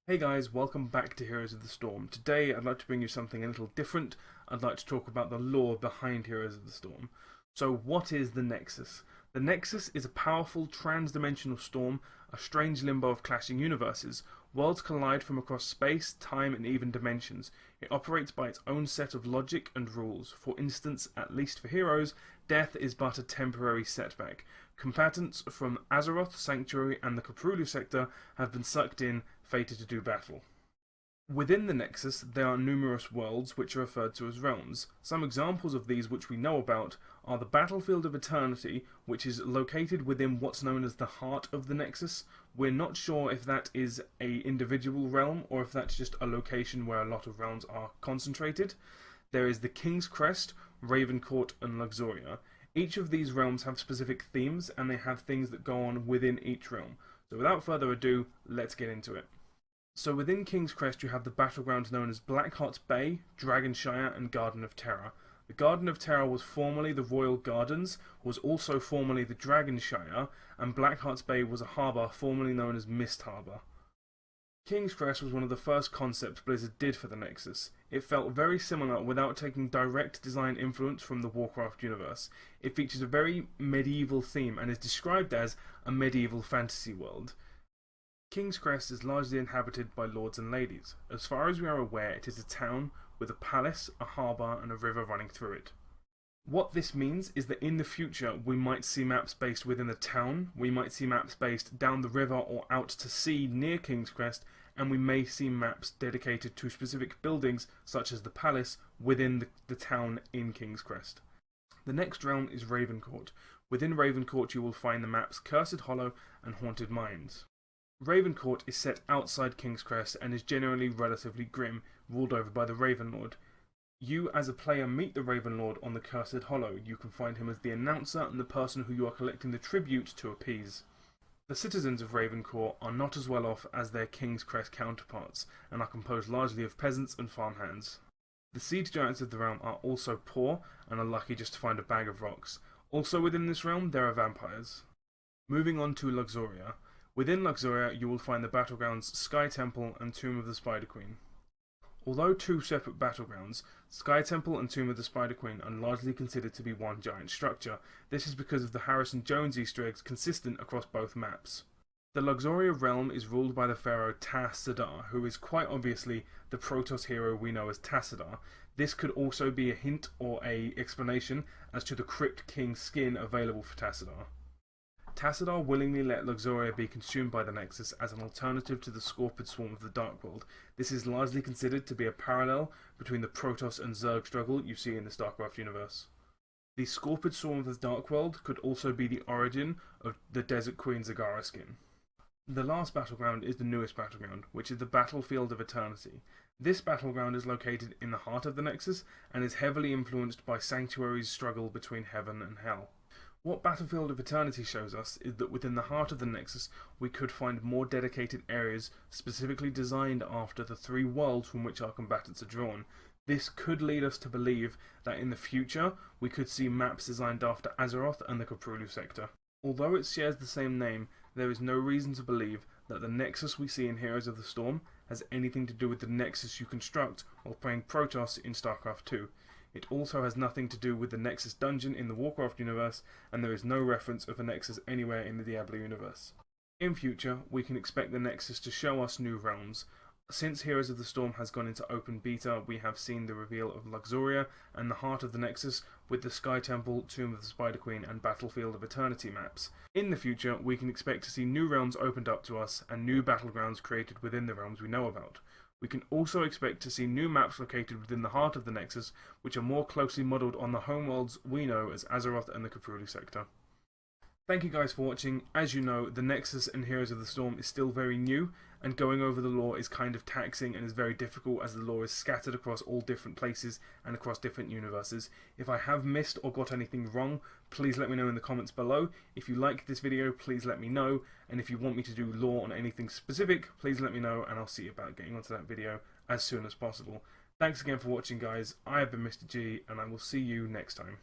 Hey guys, welcome back to Heroes of the Storm. Today I'd like to bring you something a little different. I'd like to talk about the lore behind Heroes of the Storm. So what is the Nexus? The Nexus is a powerful trans-dimensional storm, a strange limbo of clashing universes. Worlds collide from across space, time and even dimensions. It operates by its own set of logic and rules. For instance, at least for heroes, death is but a temporary setback. Combatants from Azeroth, Sanctuary and the Caprulu sector have been sucked in, fated to do battle. Within the Nexus, there are numerous worlds which are referred to as realms. Some examples of these which we know about are the Battlefield of Eternity, which is located within what's known as the heart of the Nexus. We're not sure if that is an individual realm or if that's just a location where a lot of realms are concentrated. There is the King's Crest, Ravencourt and Luxoria. Each of these realms have specific themes and they have things that go on within each realm. So without further ado, let's get into it. So within King's Crest you have the battlegrounds known as Blackheart's Bay, Dragonshire and Garden of Terror. The Garden of Terror was formerly the Royal Gardens, was also formerly the Dragonshire, and Blackheart's Bay was a harbour formerly known as Mist Harbour. King's Crest was one of the first concepts Blizzard did for the Nexus. It felt very similar without taking direct design influence from the Warcraft universe. It features a very medieval theme and is described as a medieval fantasy world. King's Crest is largely inhabited by lords and ladies. As far as we are aware, it is a town with a palace, a harbour and a river running through it. What this means is that in the future we might see maps based within the town, we might see maps based down the river or out to sea near King's Crest, and we may see maps dedicated to specific buildings such as the palace within the town in King's Crest. The next realm is Ravencourt. Within Ravencourt you will find the maps Cursed Hollow and Haunted Mines. Ravencourt is set outside King's Crest and is generally relatively grim, ruled over by the Ravenlord. You as a player meet the Ravenlord on the Cursed Hollow. You can find him as the announcer and the person who you are collecting the tribute to appease. The citizens of Ravencourt are not as well off as their King's Crest counterparts, and are composed largely of peasants and farmhands. The siege giants of the realm are also poor, and are lucky just to find a bag of rocks. Also within this realm there are vampires. Moving on to Luxoria. Within Luxoria you will find the battlegrounds Sky Temple and Tomb of the Spider Queen. Although two separate battlegrounds, Sky Temple and Tomb of the Spider Queen are largely considered to be one giant structure. This is because of the Harrison Jones Easter eggs consistent across both maps. The Luxoria realm is ruled by the pharaoh Ta-Sadar, who is quite obviously the Protoss hero we know as Tassadar. This could also be a hint or an explanation as to the Crypt King skin available for Tassadar. Tassadar willingly let Luxoria be consumed by the Nexus as an alternative to the Scorpid Swarm of the Dark World. This is largely considered to be a parallel between the Protoss and Zerg struggle you see in the StarCraft universe. The Scorpid Swarm of the Dark World could also be the origin of the Desert Queen Zagara skin. The last battleground is the newest battleground, which is the Battlefield of Eternity. This battleground is located in the heart of the Nexus and is heavily influenced by Sanctuary's struggle between heaven and hell. What Battlefield of Eternity shows us is that within the heart of the Nexus we could find more dedicated areas specifically designed after the three worlds from which our combatants are drawn. This could lead us to believe that in the future we could see maps designed after Azeroth and the Caprulu sector. Although it shares the same name, there is no reason to believe that the Nexus we see in Heroes of the Storm has anything to do with the Nexus you construct while playing Protoss in StarCraft 2. It also has nothing to do with the Nexus dungeon in the Warcraft universe, and there is no reference of a Nexus anywhere in the Diablo universe. In future, we can expect the Nexus to show us new realms. Since Heroes of the Storm has gone into open beta, we have seen the reveal of Luxoria and the heart of the Nexus with the Sky Temple, Tomb of the Spider Queen and Battlefield of Eternity maps. In the future, we can expect to see new realms opened up to us and new battlegrounds created within the realms we know about. We can also expect to see new maps located within the heart of the Nexus, which are more closely modelled on the homeworlds we know as Azeroth and the Caprulu sector. Thank you guys for watching. As you know, the Nexus and Heroes of the Storm is still very new, and going over the lore is kind of taxing and is very difficult as the lore is scattered across all different places and across different universes. If I have missed or got anything wrong, please let me know in the comments below. If you like this video, please let me know, and if you want me to do lore on anything specific, please let me know and I'll see about getting onto that video as soon as possible. Thanks again for watching guys, I have been Mr. G and I will see you next time.